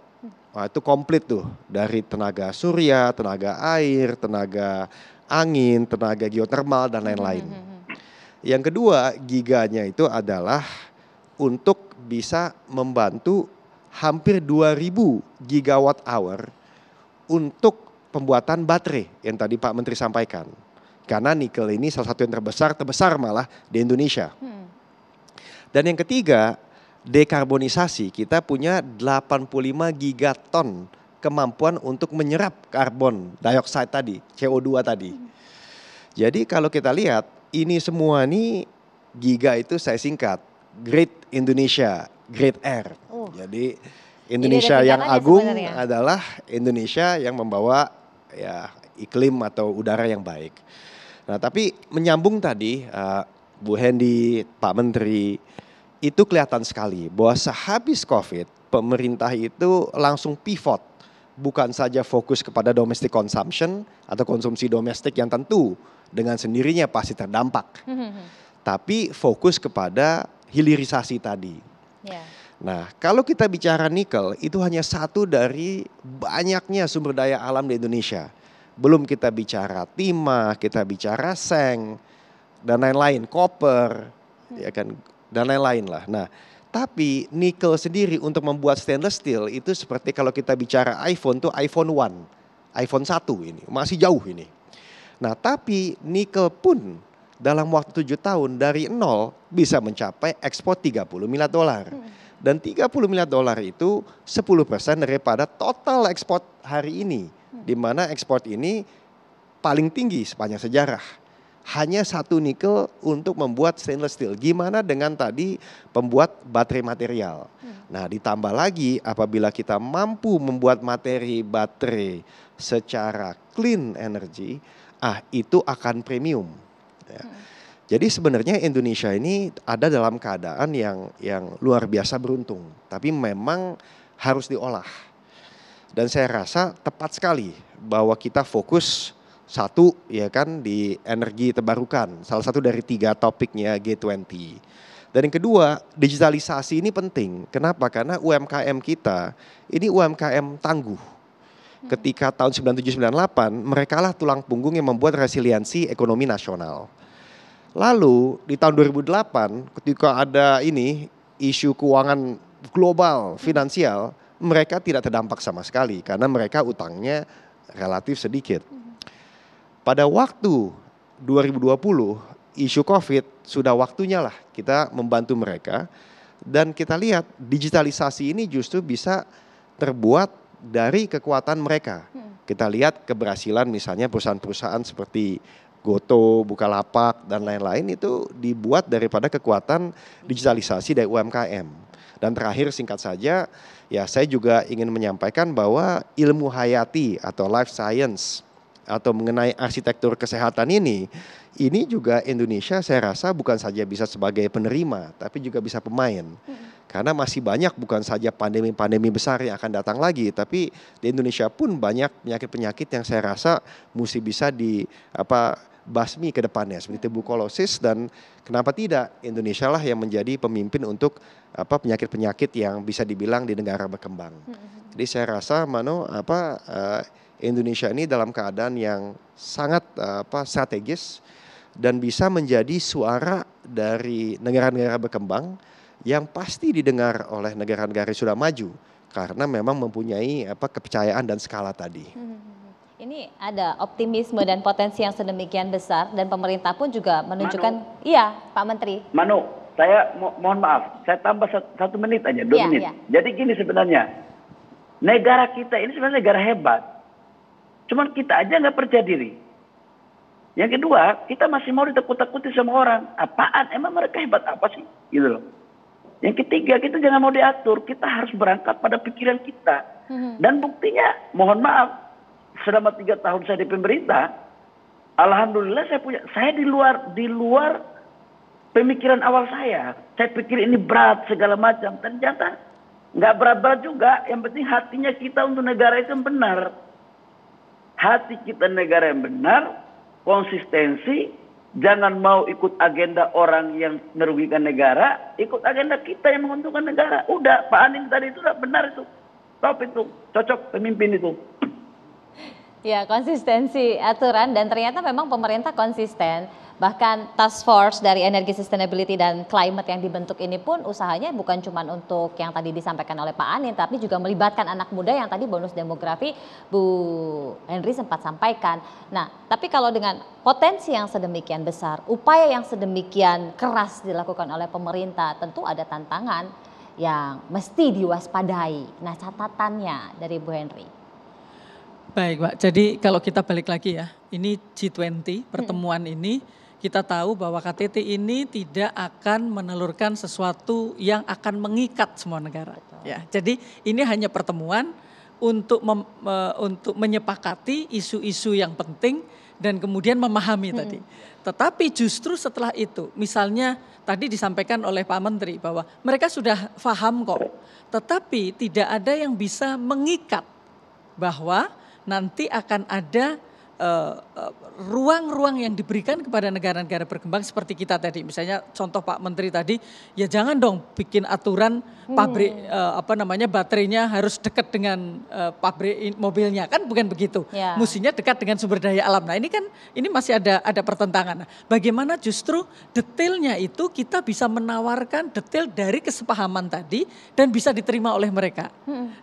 Nah, itu komplit tuh, dari tenaga surya, tenaga air, tenaga angin, tenaga geotermal, dan lain-lain. Yang kedua, giganya itu adalah untuk bisa membantu hampir 2.000 gigawatt hour untuk pembuatan baterai yang tadi Pak Menteri sampaikan. Karena nikel ini salah satu yang terbesar malah di Indonesia. Dan yang ketiga, dekarbonisasi. Kita punya 85 gigaton kemampuan untuk menyerap karbon dioksida tadi, CO2 tadi. Jadi kalau kita lihat, ini semua nih giga itu saya singkat. Great Indonesia, Great Air. Jadi Indonesia yang agung adalah Indonesia yang membawa ya iklim atau udara yang baik. Nah, tapi menyambung tadi Bu Hendy, Pak Menteri, itu kelihatan sekali bahwa sehabis COVID pemerintah itu langsung pivot. Bukan saja fokus kepada domestic consumption atau konsumsi domestik yang tentu dengan sendirinya pasti terdampak. Tapi fokus kepada hilirisasi tadi. Nah, kalau kita bicara nikel, itu hanya satu dari banyaknya sumber daya alam di Indonesia. Belum kita bicara timah, kita bicara seng, dan lain-lain, copper, ya kan, dan lain-lain lah. Nah, tapi nikel sendiri untuk membuat stainless steel itu seperti kalau kita bicara iPhone tuh iPhone 1, iPhone 1 ini, masih jauh ini. Nah, tapi nikel pun dalam waktu 7 tahun dari nol bisa mencapai ekspor 30 miliar dolar. Dan 30 miliar dolar itu 10% daripada total ekspor hari ini. Di mana ekspor ini paling tinggi sepanjang sejarah. Hanya satu nikel untuk membuat stainless steel. Gimana dengan tadi pembuat baterai material. Nah, ditambah lagi apabila kita mampu membuat materi baterai secara clean energy, itu akan premium. Ya. Jadi sebenarnya Indonesia ini ada dalam keadaan yang luar biasa beruntung. Tapi memang harus diolah. Dan saya rasa tepat sekali bahwa kita fokus satu ya kan di energi terbarukan, salah satu dari 3 topiknya G20. Dan yang kedua, digitalisasi ini penting. Kenapa? Karena UMKM kita ini UMKM tangguh. Ketika tahun 97-98 mereka lah tulang punggung yang membuat resiliensi ekonomi nasional. Lalu di tahun 2008 ketika ada ini isu keuangan global finansial, mereka tidak terdampak sama sekali karena mereka utangnya relatif sedikit. Pada waktu 2020 isu COVID sudah waktunya lah kita membantu mereka dan kita lihat digitalisasi ini justru bisa terbuat dari kekuatan mereka. Kita lihat keberhasilan misalnya perusahaan-perusahaan seperti Goto, Bukalapak dan lain-lain itu dibuat daripada kekuatan digitalisasi dari UMKM. Dan terakhir singkat saja, ya saya juga ingin menyampaikan bahwa ilmu hayati atau life science atau mengenai arsitektur kesehatan ini juga Indonesia saya rasa bukan saja bisa sebagai penerima, tapi juga bisa pemain. Karena masih banyak bukan saja pandemi-pandemi besar yang akan datang lagi, tapi di Indonesia pun banyak penyakit-penyakit yang saya rasa mesti bisa basmi ke depannya seperti tuberkulosis dan kenapa tidak Indonesia lah yang menjadi pemimpin untuk penyakit-penyakit yang bisa dibilang di negara berkembang. Jadi saya rasa Indonesia ini dalam keadaan yang sangat strategis dan bisa menjadi suara dari negara-negara berkembang yang pasti didengar oleh negara-negara yang sudah maju karena memang mempunyai kepercayaan dan skala tadi. Ini ada optimisme dan potensi yang sedemikian besar dan pemerintah pun juga menunjukkan. Iya, Pak Menteri. Manu, saya mohon maaf, saya tambah 1 menit aja, 2 menit. Iya. Jadi gini sebenarnya, negara kita ini sebenarnya negara hebat. Cuman kita aja nggak percaya diri. Yang kedua, kita masih mau ditakut-takuti sama orang. Apaan? Emang mereka hebat apa sih? Gitu loh. Yang ketiga, kita jangan mau diatur. Kita harus berangkat pada pikiran kita. Dan buktinya, mohon maaf, selama 3 tahun saya di pemerintah, alhamdulillah saya di luar pemikiran awal saya. Saya pikir ini berat segala macam. Ternyata nggak berat-berat juga. Yang penting hatinya kita untuk negara itu yang benar. Hati kita negara yang benar, konsistensi, jangan mau ikut agenda orang yang merugikan negara, ikut agenda kita yang menguntungkan negara. Udah, Pak Anin tadi itu udah benar itu. Top itu, cocok pemimpin itu. Ya, konsistensi aturan dan ternyata memang pemerintah konsisten. Bahkan task force dari energi sustainability dan climate yang dibentuk ini pun usahanya bukan cuma untuk yang tadi disampaikan oleh Pak Anin, tapi juga melibatkan anak muda yang tadi bonus demografi Bu Henry sempat sampaikan. Nah, tapi kalau dengan potensi yang sedemikian besar, upaya yang sedemikian keras dilakukan oleh pemerintah, tentu ada tantangan yang mesti diwaspadai. Nah, catatannya dari Bu Henry. Baik Pak, jadi kalau kita balik lagi ya, ini G20 pertemuan ini kita tahu bahwa KTT ini tidak akan menelurkan sesuatu yang akan mengikat semua negara. Ya, jadi ini hanya pertemuan untuk menyepakati isu-isu yang penting dan kemudian memahami tadi. Tetapi justru setelah itu, misalnya tadi disampaikan oleh Pak Menteri bahwa mereka sudah paham kok, tetapi tidak ada yang bisa mengikat bahwa nanti akan ada ruang-ruang yang diberikan kepada negara-negara berkembang seperti kita tadi. Misalnya contoh Pak Menteri tadi, ya jangan dong bikin aturan pabrik baterainya harus dekat dengan pabrik mobilnya, kan bukan begitu. Ya. Mestinya dekat dengan sumber daya alam. Nah, ini masih ada pertentangan. Nah, bagaimana justru detailnya itu kita bisa menawarkan detail dari kesepahaman tadi dan bisa diterima oleh mereka.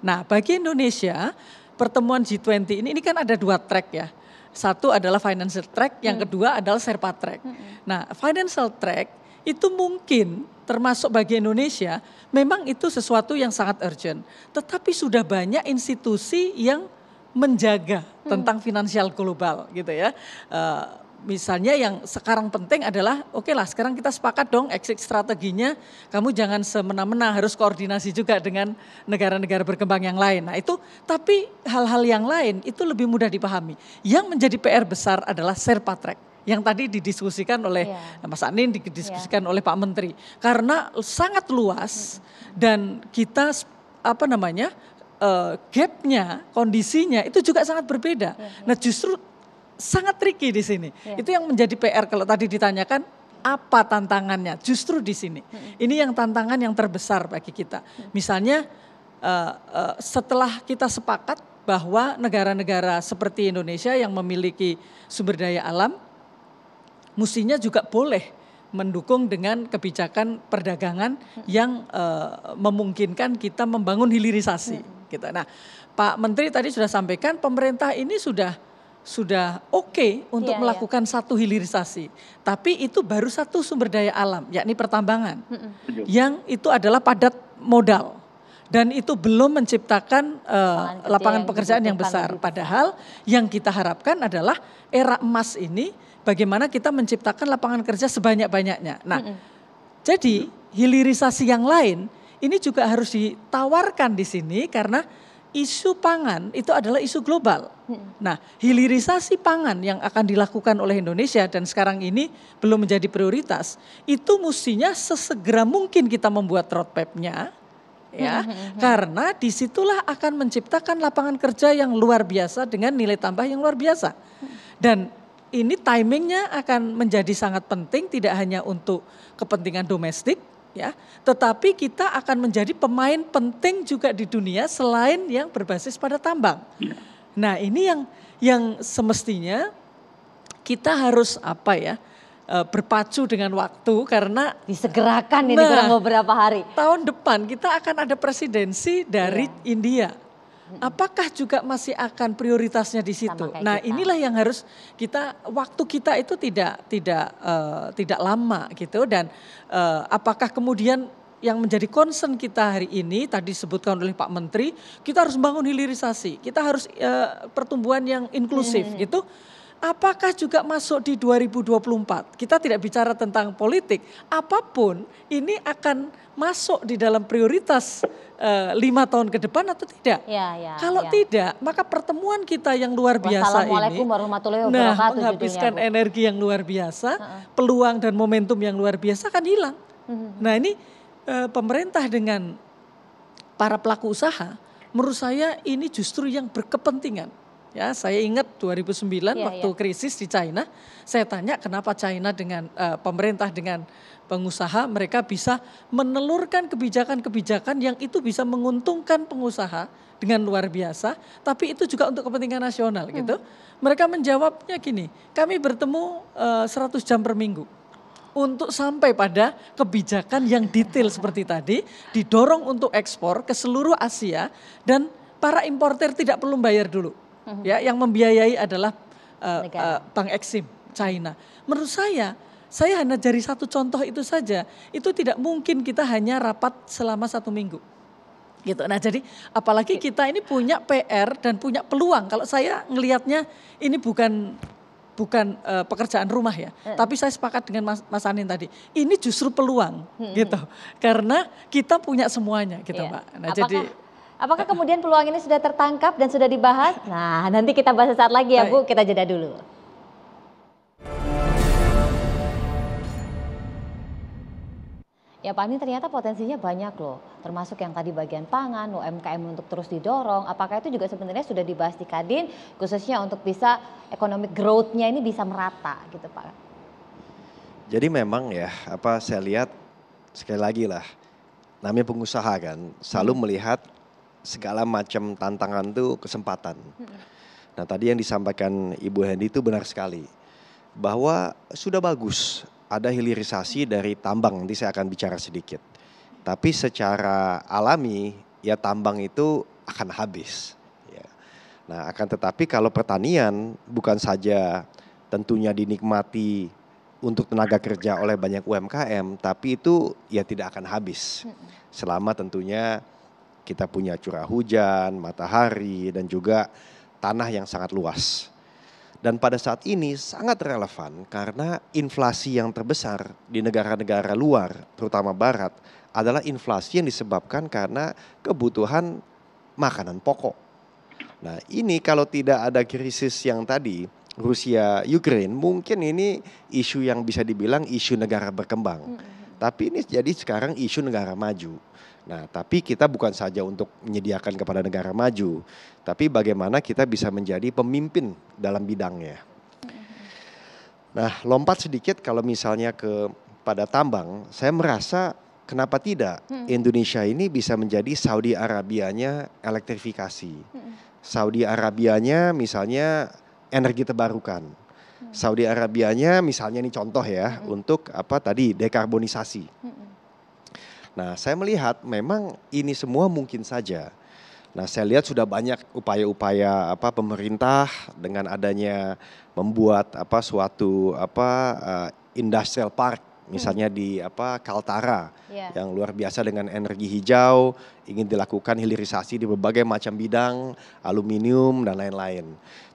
Nah, bagi Indonesia pertemuan G20 ini kan ada 2 track ya. Satu adalah financial track, yang kedua adalah Sherpa track. Nah, financial track itu mungkin termasuk bagi Indonesia memang itu sesuatu yang sangat urgent. Tetapi sudah banyak institusi yang menjaga tentang finansial global gitu ya. Misalnya yang sekarang penting adalah oke lah sekarang kita sepakat dong exit strateginya, kamu jangan semena-mena, harus koordinasi juga dengan negara-negara berkembang yang lain. Nah itu, tapi hal-hal yang lain itu lebih mudah dipahami. Yang menjadi PR besar adalah Sherpa track yang tadi didiskusikan oleh Mas Anin, didiskusikan oleh Pak Menteri. Karena sangat luas dan kita gapnya, kondisinya itu juga sangat berbeda. Nah justru sangat tricky di sini. Itu yang menjadi PR kalau tadi ditanyakan apa tantangannya. Justru di sini. Ini yang tantangan yang terbesar bagi kita. Misalnya setelah kita sepakat bahwa negara-negara seperti Indonesia yang memiliki sumber daya alam mestinya juga boleh mendukung dengan kebijakan perdagangan yang memungkinkan kita membangun hilirisasi. Gitu. Nah, Pak Menteri tadi sudah sampaikan pemerintah ini sudah oke untuk melakukan satu hilirisasi. Tapi itu baru satu sumber daya alam, yakni pertambangan. Yang itu adalah padat modal. Dan itu belum menciptakan lapangan pekerjaan yang besar. Padahal yang kita harapkan adalah era emas ini bagaimana kita menciptakan lapangan kerja sebanyak-banyaknya. Nah, jadi hilirisasi yang lain ini juga harus ditawarkan di sini karena isu pangan itu adalah isu global. Nah, hilirisasi pangan yang akan dilakukan oleh Indonesia dan sekarang ini belum menjadi prioritas, itu mestinya sesegera mungkin kita membuat roadmap-nya, ya, karena disitulah akan menciptakan lapangan kerja yang luar biasa dengan nilai tambah yang luar biasa. Dan ini timingnya akan menjadi sangat penting, tidak hanya untuk kepentingan domestik, ya, tetapi kita akan menjadi pemain penting juga di dunia selain yang berbasis pada tambang. Nah, ini yang semestinya kita harus berpacu dengan waktu karena disegerakan ini dalam beberapa hari. Tahun depan kita akan ada presidensi dari India. Apakah juga masih akan prioritasnya di situ? Nah, inilah yang harus waktu kita itu tidak lama gitu dan apakah kemudian yang menjadi concern kita hari ini tadi disebutkan oleh Pak Menteri, kita harus membangun hilirisasi, kita harus pertumbuhan yang inklusif gitu. Apakah juga masuk di 2024? Kita tidak bicara tentang politik, apapun ini akan masuk di dalam prioritas 5 tahun ke depan atau tidak? Kalau tidak, maka pertemuan kita yang luar biasa ini, menghabiskan energi yang luar biasa, peluang dan momentum yang luar biasa akan hilang. Nah ini pemerintah dengan para pelaku usaha, menurut saya ini justru yang berkepentingan. Ya, saya ingat 2009 waktu krisis di China, saya tanya kenapa China dengan pemerintah dengan pengusaha mereka bisa menelurkan kebijakan-kebijakan yang itu bisa menguntungkan pengusaha dengan luar biasa, tapi itu juga untuk kepentingan nasional gitu. Mereka menjawabnya gini, kami bertemu 100 jam per minggu untuk sampai pada kebijakan yang detail seperti tadi, didorong untuk ekspor ke seluruh Asia dan para importer tidak perlu bayar dulu. Ya, yang membiayai adalah Bank Exim China. Menurut saya hanya dari satu contoh itu saja, itu tidak mungkin kita hanya rapat selama 1 minggu. Gitu. Nah, jadi apalagi kita ini punya PR dan punya peluang. Kalau saya ngelihatnya ini bukan pekerjaan rumah ya, tapi saya sepakat dengan Mas Anin tadi. Ini justru peluang, gitu. Karena kita punya semuanya, gitu, Mbak. Nah, apakah kemudian peluang ini sudah tertangkap dan sudah dibahas? Nah, nanti kita bahas saat lagi ya, Bu. Kita jeda dulu. Ya Pak Anin, ternyata potensinya banyak loh, termasuk yang tadi bagian pangan, UMKM untuk terus didorong. Apakah itu juga sebenarnya sudah dibahas di Kadin, khususnya untuk bisa economic growth-nya ini bisa merata gitu Pak? Jadi memang ya, saya lihat sekali lagi lah, namanya pengusaha kan, selalu melihat segala macam tantangan itu kesempatan. Nah tadi yang disampaikan Ibu Hendy itu benar sekali, bahwa sudah bagus ada hilirisasi dari tambang, nanti saya akan bicara sedikit. Tapi secara alami ya tambang itu akan habis. Ya. Nah akan tetapi kalau pertanian bukan saja tentunya dinikmati untuk tenaga kerja oleh banyak UMKM, tapi itu ya tidak akan habis. Selama tentunya kita punya curah hujan, matahari, dan juga tanah yang sangat luas. Dan pada saat ini sangat relevan karena inflasi yang terbesar di negara-negara luar, terutama barat, adalah inflasi yang disebabkan karena kebutuhan makanan pokok. Nah ini kalau tidak ada krisis yang tadi, Rusia, Ukraine, mungkin ini isu yang bisa dibilang isu negara berkembang. Tapi ini jadi sekarang isu negara maju. Nah, tapi kita bukan saja untuk menyediakan kepada negara maju, tapi bagaimana kita bisa menjadi pemimpin dalam bidangnya. Nah, lompat sedikit kalau misalnya pada tambang, saya merasa kenapa tidak Indonesia ini bisa menjadi Saudi Arabianya elektrifikasi. Saudi Arabianya misalnya energi terbarukan. Saudi Arabianya misalnya ini contoh ya untuk dekarbonisasi. Nah saya melihat memang ini semua mungkin saja. Nah saya lihat sudah banyak upaya-upaya pemerintah dengan adanya membuat suatu industrial park. Misalnya di Kaltara yang luar biasa dengan energi hijau, ingin dilakukan hilirisasi di berbagai macam bidang, aluminium dan lain-lain.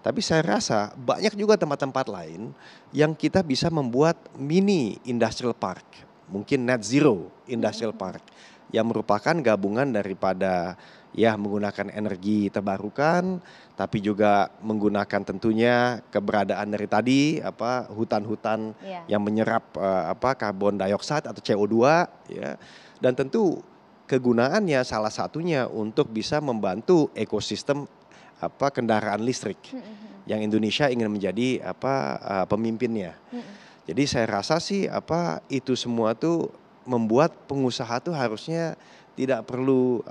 Tapi saya rasa banyak juga tempat-tempat lain yang kita bisa membuat mini industrial park, mungkin net zero industrial park, yang merupakan gabungan daripada menggunakan energi terbarukan, tapi juga menggunakan tentunya keberadaan dari tadi hutan-hutan yang menyerap karbon dioksida atau CO2 ya. Dan tentu kegunaannya salah satunya untuk bisa membantu ekosistem kendaraan listrik yang Indonesia ingin menjadi pemimpinnya. Jadi saya rasa sih itu semua tuh membuat pengusaha tuh harusnya tidak perlu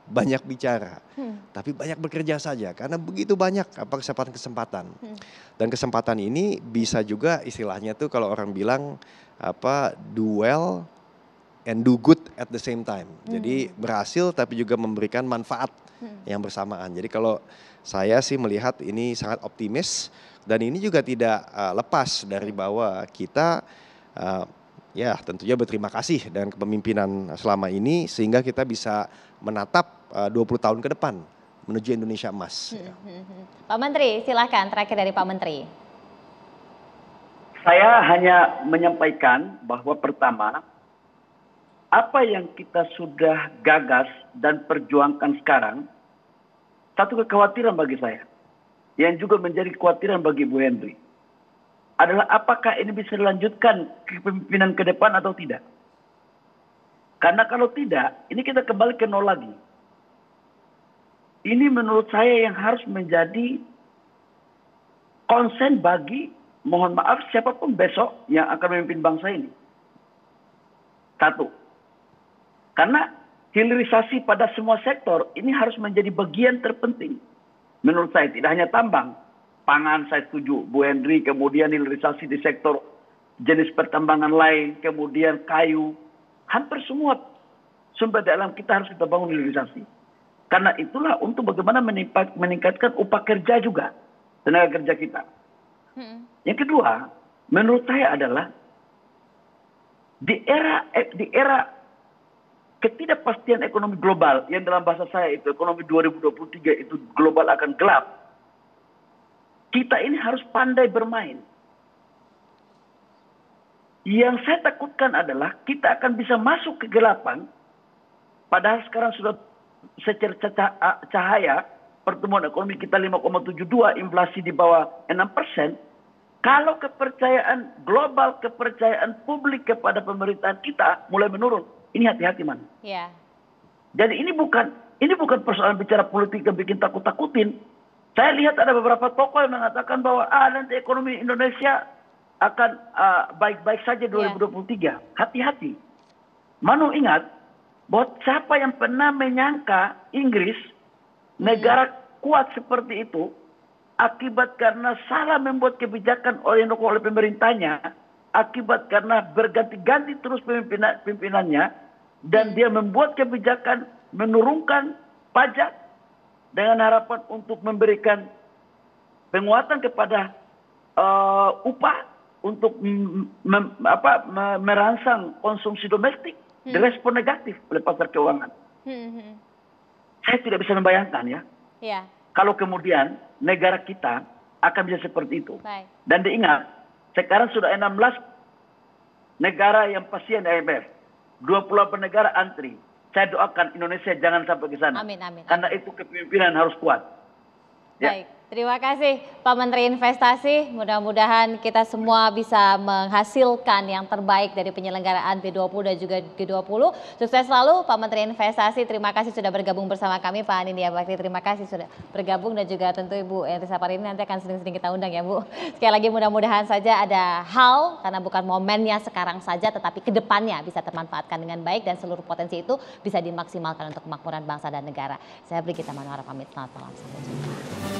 banyak bicara, tapi banyak bekerja saja karena begitu banyak kesempatan-kesempatan. Dan kesempatan ini bisa juga istilahnya tuh kalau orang bilang do well and do good at the same time. Jadi berhasil tapi juga memberikan manfaat yang bersamaan. Jadi kalau saya sih melihat ini sangat optimis dan ini juga tidak lepas dari bahwa kita tentunya berterima kasih dengan kepemimpinan selama ini sehingga kita bisa menatap 20 tahun ke depan menuju Indonesia emas. Pak Menteri, silakan terakhir dari Pak Menteri. Saya hanya menyampaikan bahwa pertama, apa yang kita sudah gagas dan perjuangkan sekarang, satu kekhawatiran bagi saya, yang juga menjadi kekhawatiran bagi Bu Henry, adalah apakah ini bisa dilanjutkan kepemimpinan ke depan atau tidak. Karena kalau tidak, ini kita kembali ke nol lagi. Ini menurut saya yang harus menjadi konsen bagi, mohon maaf, siapapun besok yang akan memimpin bangsa ini. Satu, karena hilirisasi pada semua sektor ini harus menjadi bagian terpenting. Menurut saya tidak hanya tambang. Pangan saya setuju, Bu Henry, kemudian hilirisasi di sektor jenis pertambangan lain, kemudian kayu. Hampir semua sumber daya alam kita harus kita bangun hilirisasi. Karena itulah untuk bagaimana meningkatkan upah kerja juga, tenaga kerja kita. Yang kedua, menurut saya adalah di era ketidakpastian ekonomi global, yang dalam bahasa saya itu ekonomi 2023 itu global akan gelap. Kita ini harus pandai bermain. Yang saya takutkan adalah kita akan bisa masuk kegelapan, padahal sekarang sudah secara cahaya pertumbuhan ekonomi kita 5,72, inflasi di bawah 6%, Kalau kepercayaan global, kepercayaan publik kepada pemerintahan kita mulai menurun, ini hati-hati man. Ya. Jadi ini bukan persoalan bicara politik yang bikin takut-takutin. Saya lihat ada beberapa tokoh yang mengatakan bahwa nanti ekonomi Indonesia akan baik-baik saja 2023. Hati-hati. Manu ingat bahwa siapa yang pernah menyangka Inggris negara kuat seperti itu akibat karena salah membuat kebijakan oleh pemerintahnya, akibat karena berganti-ganti terus pimpinannya, dan dia membuat kebijakan menurunkan pajak dengan harapan untuk memberikan penguatan kepada upah untuk merangsang konsumsi domestik. Direspon negatif oleh pasar keuangan. Saya tidak bisa membayangkan ya. Kalau kemudian negara kita akan bisa seperti itu. Baik. Dan diingat, sekarang sudah 16 negara yang pasien IMF. 28 negara antri. Saya doakan Indonesia jangan sampai ke sana. Amin, amin. Karena itu kepemimpinan harus kuat. Baik, terima kasih Pak Menteri Investasi. Mudah-mudahan kita semua bisa menghasilkan yang terbaik dari penyelenggaraan B20 dan juga G20. Sukses selalu Pak Menteri Investasi. Terima kasih sudah bergabung bersama kami Pak Anindya Bakti. Terima kasih sudah bergabung dan juga tentu Ibu Henry Saparini nanti akan sering-sering kita undang ya Bu. Sekali lagi mudah-mudahan saja ada hal karena bukan momennya sekarang saja tetapi kedepannya bisa termanfaatkan dengan baik dan seluruh potensi itu bisa dimaksimalkan untuk kemakmuran bangsa dan negara. Saya Brigita Manuara pamit. Selamat malam. Sampai jumpa.